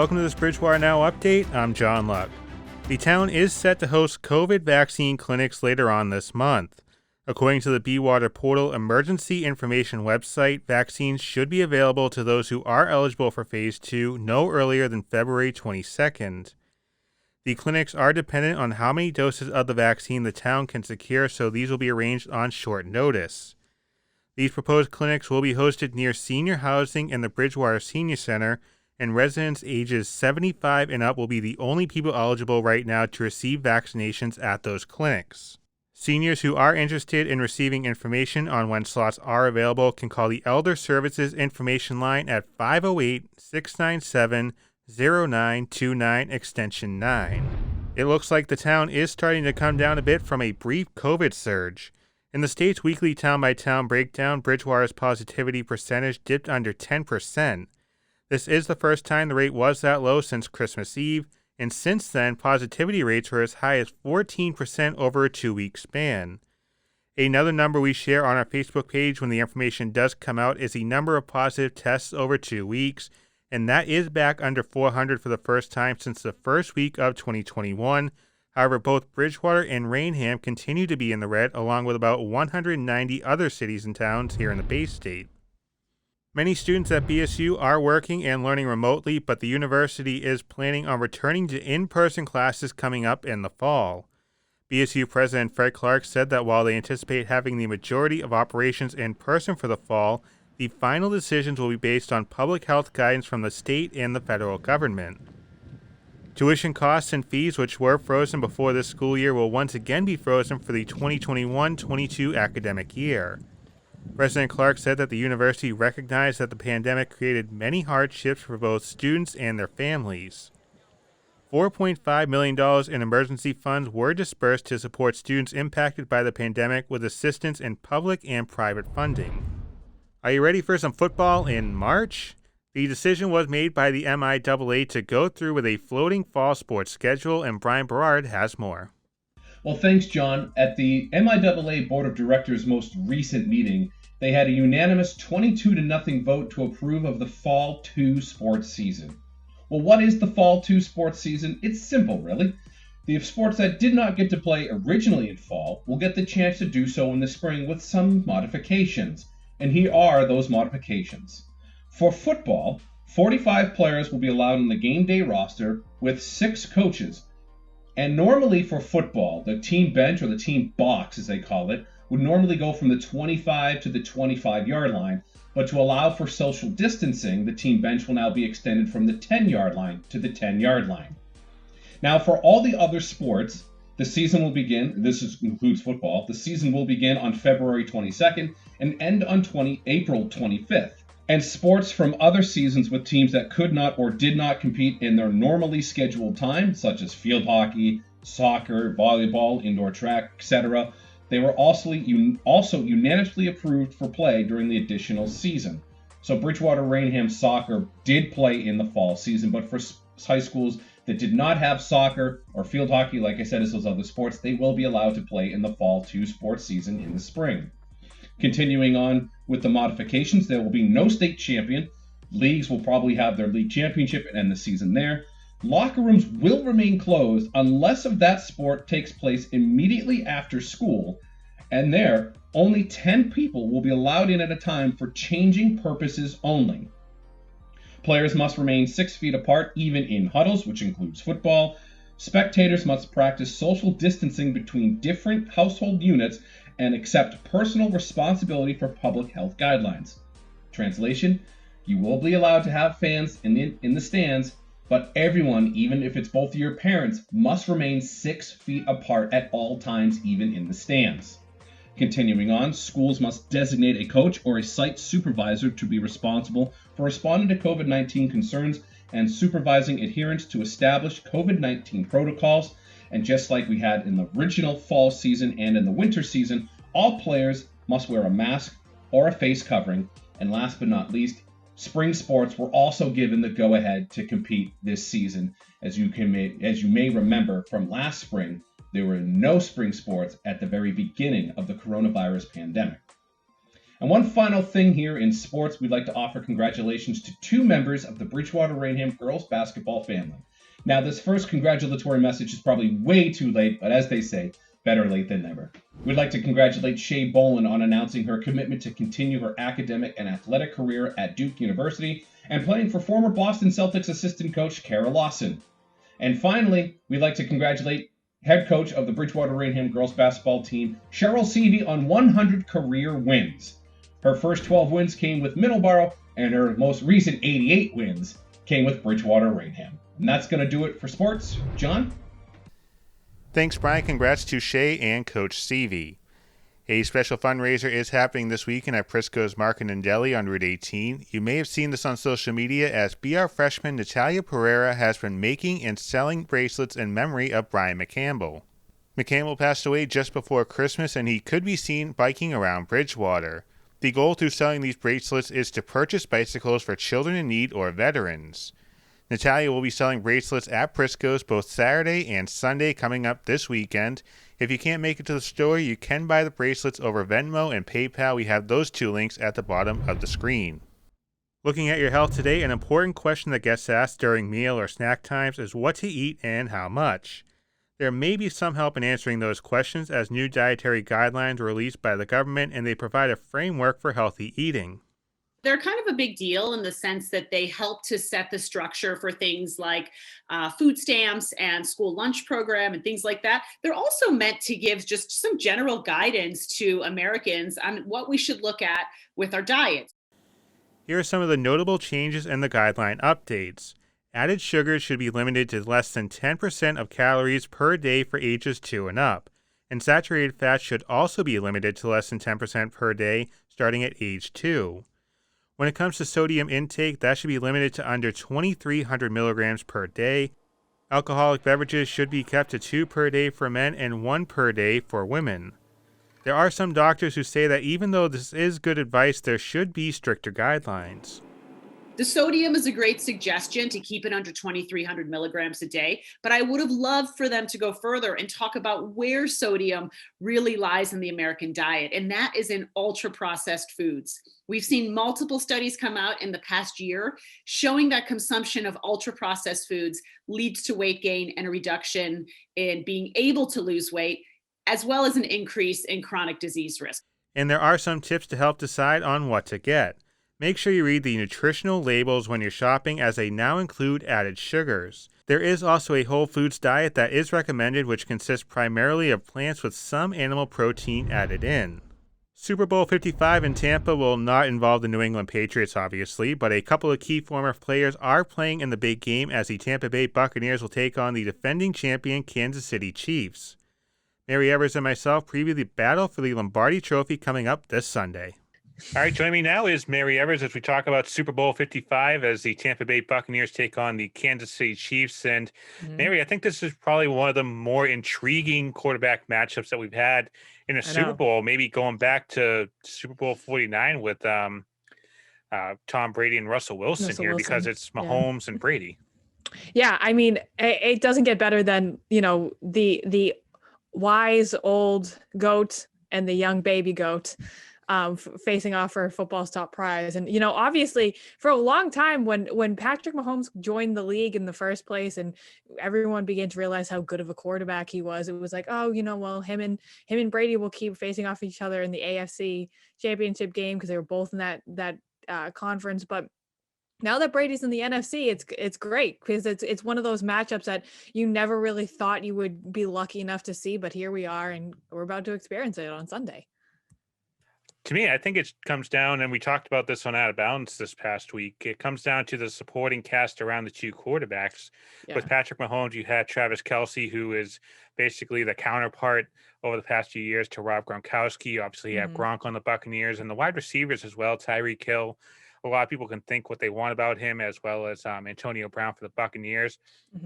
Welcome to this Bridgewater Now update. I'm John Luck. The town is set to host COVID vaccine clinics later on this month. According to the Bridgewater Portal Emergency Information website, vaccines should be available to those who are eligible for Phase 2 no earlier than February 22nd. The clinics are dependent on how many doses of the vaccine the town can secure, so these will be arranged on short notice. These proposed clinics will be hosted near senior housing and the Bridgewater Senior Center, and residents ages 75 and up will be the only people eligible right now to receive vaccinations at those clinics. Seniors who are interested in receiving information on when slots are available can call the Elder Services Information Line at 508-697-0929 extension 9. It looks like the town is starting to come down a bit from a brief COVID surge. In the state's weekly town-by-town breakdown, Bridgewater's positivity percentage dipped under 10%. This is the first time the rate was that low since Christmas Eve, and since then, positivity rates were as high as 14% over a 2-week span. Another number we share on our Facebook page when the information does come out is the number of positive tests over 2 weeks, and that is back under 400 for the first time since the first week of 2021. However, both Bridgewater and Rainham continue to be in the red, along with about 190 other cities and towns here in the Bay State. Many students at BSU are working and learning remotely, but the university is planning on returning to in-person classes coming up in the fall. BSU President Fred Clark said that while they anticipate having the majority of operations in person for the fall, the final decisions will be based on public health guidance from the state and the federal government. Tuition costs and fees, which were frozen before this school year, will once again be frozen for the 2021-22 academic year. President Clark said that the university recognized that the pandemic created many hardships for both students and their families. $4.5 million in emergency funds were dispersed to support students impacted by the pandemic with assistance in public and private funding. Are you ready for some football in March? The decision was made by the MIAA to go through with a floating fall sports schedule, and Brian Berard has more. Well, thanks, John. At the MIAA Board of Directors' most recent meeting, they had a unanimous 22-0 vote to approve of the Fall 2 sports season. Well, what is the Fall 2 sports season? It's simple, really. The sports that did not get to play originally in fall will get the chance to do so in the spring with some modifications. And here are those modifications. For football, 45 players will be allowed on the game day roster with 6 coaches. And normally for football, the team bench, or the team box as they call it, would normally go from the 25 to the 25-yard line. But to allow for social distancing, the team bench will now be extended from the 10-yard line to the 10-yard line. Now for all the other sports, the season will begin, includes football, the season will begin on February 22nd and end on April 25th. And sports from other seasons with teams that could not or did not compete in their normally scheduled time, such as field hockey, soccer, volleyball, indoor track, etc., they were also unanimously approved for play during the additional season. So Bridgewater Rainham soccer did play in the fall season, but for high schools that did not have soccer or field hockey, like I said, as those other sports, they will be allowed to play in the Fall 2 sports season in the spring. Continuing on with the modifications, there will be no state champion. Leagues will probably have their league championship and end the season there. Locker rooms will remain closed unless of that sport takes place immediately after school, and there, only 10 people will be allowed in at a time for changing purposes only. Players must remain 6 feet apart even in huddles, which includes football. Spectators must practice social distancing between different household units and accept personal responsibility for public health guidelines. Translation: you will be allowed to have fans in the stands, but everyone, even if it's both of your parents, must remain 6 feet apart at all times, even in the stands. Continuing on, schools must designate a coach or a site supervisor to be responsible for responding to COVID-19 concerns and supervising adherence to established COVID-19 protocols. And just like we had in the original fall season and in the winter season, all players must wear a mask or a face covering. And last but not least, spring sports were also given the go-ahead to compete this season. As you may remember from last spring, there were no spring sports at the very beginning of the coronavirus pandemic. And one final thing here in sports, we'd like to offer congratulations to two members of the Bridgewater Rainham girls basketball family. Now, this first congratulatory message is probably way too late, but as they say, better late than never. We'd like to congratulate Shay Boland on announcing her commitment to continue her academic and athletic career at Duke University and playing for former Boston Celtics assistant coach Kara Lawson. And finally, we'd like to congratulate head coach of the Bridgewater Rainham girls basketball team, Cheryl Seavey, on 100 career wins. Her first 12 wins came with Middleborough, and her most recent 88 wins came with Bridgewater Rainham. And that's going to do it for sports. John? Thanks, Brian. Congrats to Shay and Coach Seavey. A special fundraiser is happening this weekend at Prisco's Market and Deli on Route 18. You may have seen this on social media as BR freshman Natalia Pereira has been making and selling bracelets in memory of Brian McCampbell. McCampbell passed away just before Christmas, and he could be seen biking around Bridgewater. The goal through selling these bracelets is to purchase bicycles for children in need or veterans. Natalia will be selling bracelets at Prisco's both Saturday and Sunday coming up this weekend. If you can't make it to the store, you can buy the bracelets over Venmo and PayPal. We have those two links at the bottom of the screen. Looking at your health today, an important question that gets asked during meal or snack times is what to eat and how much. There may be some help in answering those questions as new dietary guidelines are released by the government, and they provide a framework for healthy eating. They're kind of a big deal in the sense that they help to set the structure for things like food stamps and school lunch program and things like that. They're also meant to give just some general guidance to Americans on what we should look at with our diets. Here are some of the notable changes in the guideline updates. Added sugars should be limited to less than 10% of calories per day for ages 2 and up, and saturated fat should also be limited to less than 10% per day starting at age 2. When it comes to sodium intake, that should be limited to under 2,300 milligrams per day. Alcoholic beverages should be kept to 2 per day for men and 1 per day for women. There are some doctors who say that even though this is good advice, there should be stricter guidelines. The sodium is a great suggestion to keep it under 2,300 milligrams a day, but I would have loved for them to go further and talk about where sodium really lies in the American diet, and that is in ultra-processed foods. We've seen multiple studies come out in the past year showing that consumption of ultra-processed foods leads to weight gain and a reduction in being able to lose weight, as well as an increase in chronic disease risk. And there are some tips to help decide on what to get. Make sure you read the nutritional labels when you're shopping, as they now include added sugars. There is also a whole foods diet that is recommended, which consists primarily of plants with some animal protein added in. Super Bowl 55 in Tampa will not involve the New England Patriots, obviously, but a couple of key former players are playing in the big game as the Tampa Bay Buccaneers will take on the defending champion Kansas City Chiefs. Mary Evers and myself preview the battle for the Lombardi Trophy coming up this Sunday. All right, joining me now is Mary Evers as we talk about Super Bowl 55 as the Tampa Bay Buccaneers take on the Kansas City Chiefs. And Mary, I think this is probably one of the more intriguing quarterback matchups that we've had in a Super Bowl, maybe going back to Super Bowl 49 with Tom Brady and Russell Wilson because it's Mahomes and Brady. Yeah, I mean, it doesn't get better than, the wise old goat and the young baby goat facing off for football's top prize. And, obviously for a long time when Patrick Mahomes joined the league in the first place and everyone began to realize how good of a quarterback he was, it was like, him and Brady will keep facing off each other in the AFC championship game because they were both in that conference. But now that Brady's in the NFC, it's great because it's one of those matchups that you never really thought you would be lucky enough to see, but here we are and we're about to experience it on Sunday. To me, I think it comes down, and we talked about this on Out of Bounds this past week, it comes down to the supporting cast around the two quarterbacks. Yeah. With Patrick Mahomes, you had Travis Kelce, who is basically the counterpart over the past few years to Rob Gronkowski. Obviously, you have Gronk on the Buccaneers, and the wide receivers as well, Tyreek Hill. A lot of people can think what they want about him, as well as Antonio Brown for the Buccaneers.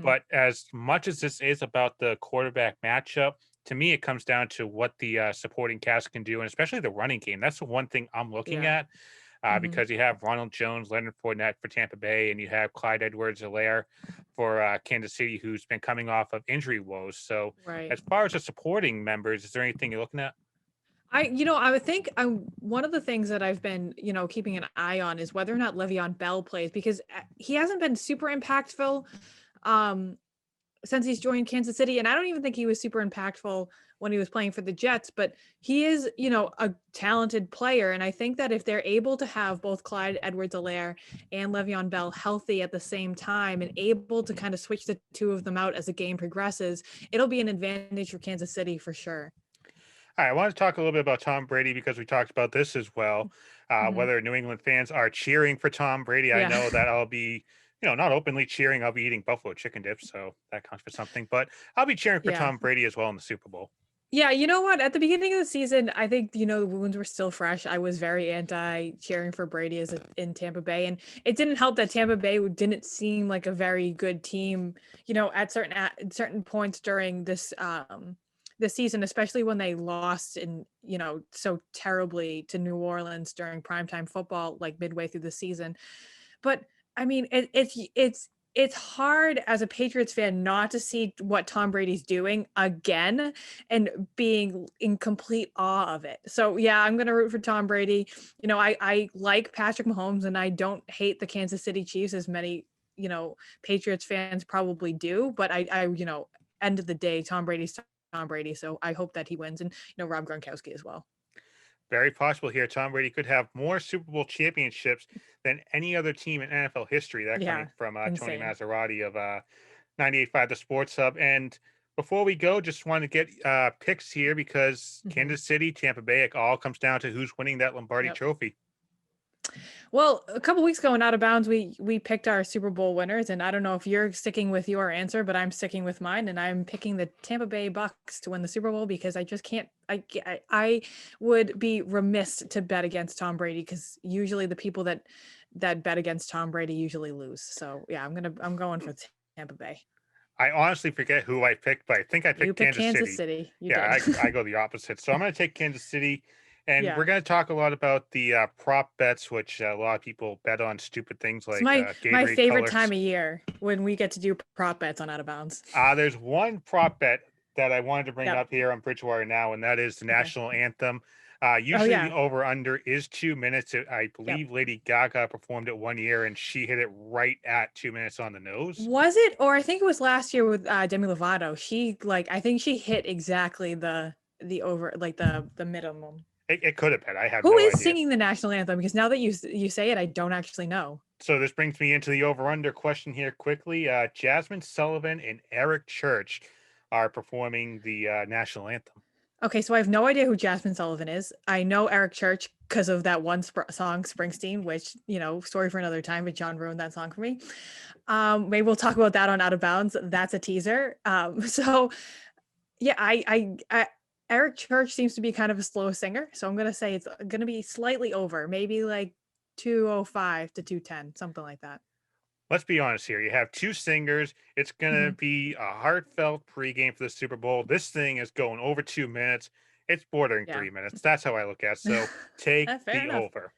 But as much as this is about the quarterback matchup, to me, it comes down to what the supporting cast can do, and especially the running game. That's the one thing I'm looking at because you have Ronald Jones, Leonard Fournette for Tampa Bay, and you have Clyde Edwards-Helaire for Kansas City, who's been coming off of injury woes. So as far as the supporting members, is there anything you're looking at? I would think one of the things that I've been, keeping an eye on is whether or not Le'Veon Bell plays, because he hasn't been super impactful since he's joined Kansas City. And I don't even think he was super impactful when he was playing for the Jets, but he is, a talented player. And I think that if they're able to have both Clyde Edwards-Helaire and Le'Veon Bell healthy at the same time and able to kind of switch the two of them out as the game progresses, it'll be an advantage for Kansas City for sure. All right, I want to talk a little bit about Tom Brady because we talked about this as well. Mhm. Whether New England fans are cheering for Tom Brady, I Yeah. know that I'll be, not openly cheering. I'll be eating buffalo chicken dips, so that counts for something. But I'll be cheering for Yeah. Tom Brady as well in the Super Bowl. Yeah, you know what? At the beginning of the season, I think, the wounds were still fresh. I was very anti cheering for Brady in Tampa Bay. And it didn't help that Tampa Bay didn't seem like a very good team, at certain points during this season, especially when they lost so terribly to New Orleans during primetime football, like midway through the season. But I mean, it's hard as a Patriots fan not to see what Tom Brady's doing again and being in complete awe of it. So yeah, I'm gonna root for Tom Brady. I like Patrick Mahomes, and I don't hate the Kansas City Chiefs as many Patriots fans probably do. But I end of the day, Tom Brady's Tom Brady. So I hope that he wins, and Rob Gronkowski as well. Very possible here. Tom Brady could have more Super Bowl championships than any other team in NFL history. That Yeah, coming from Tony insane. Maserati of 98.5 The Sports Hub. And before we go, just want to get picks here because Mhm. Kansas City, Tampa Bay, it all comes down to who's winning that Lombardi Yep. trophy. Well, a couple weeks ago in Out of Bounds, we picked our Super Bowl winners, and I don't know if you're sticking with your answer, but I'm sticking with mine, and I'm picking the Tampa Bay Bucks to win the Super Bowl because I just can't. I would be remiss to bet against Tom Brady because usually the people that bet against Tom Brady usually lose. So yeah, I'm going for Tampa Bay. I honestly forget who I picked, but I think I picked You picked Kansas City. You Yeah, did. I go the opposite. So I'm going to take Kansas City. And Yeah. we're going to talk a lot about the prop bets, which a lot of people bet on stupid things It's like my Gatorade favorite colors. time of year when we get to do prop bets on Out of Bounds. There's one prop bet that I wanted to bring Yep. up here on Bridgewater Now, and that is the national anthem. Usually yeah. the over-under is 2 minutes. I believe Lady Gaga performed it one year, and she hit it right at 2 minutes on the nose. Was it? Or I think it was last year with Demi Lovato. She I think she hit exactly the over, like the minimum. It could have been. I have Who no is idea. singing the national anthem? Because now that you say it, I don't actually know. So this brings me into the over-under question here quickly. Jasmine Sullivan and Eric Church are performing the national anthem. Okay, so I have no idea who Jasmine Sullivan is. I know Eric Church because of that one song, Springsteen, which, story for another time, but John ruined that song for me. Maybe we'll talk about that on Out of Bounds. That's a teaser. So yeah, I Eric Church seems to be kind of a slow singer. So I'm going to say it's going to be slightly over, maybe like 205 to 210, something like that. Let's be honest here. You have two singers. It's going to be a heartfelt pregame for the Super Bowl. This thing is going over 2 minutes. It's bordering 3 minutes. That's how I look at it. So take the over.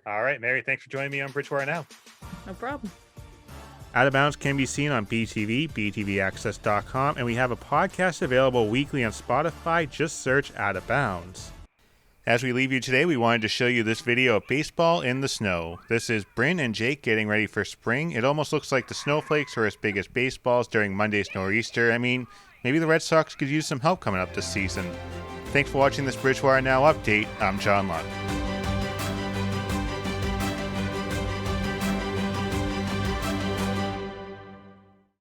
All right, Mary, thanks for joining me on Bridgewater Now. No problem. Out of Bounds can be seen on BTV, btvaccess.com, and we have a podcast available weekly on Spotify. Just search Out of Bounds. As we leave you today, we wanted to show you this video of baseball in the snow. This is Bryn and Jake getting ready for spring. It almost looks like the snowflakes are as big as baseballs during Monday's nor'easter. I mean, maybe the Red Sox could use some help coming up this season. Thanks for watching this Bridgewater Now update. I'm John Lund.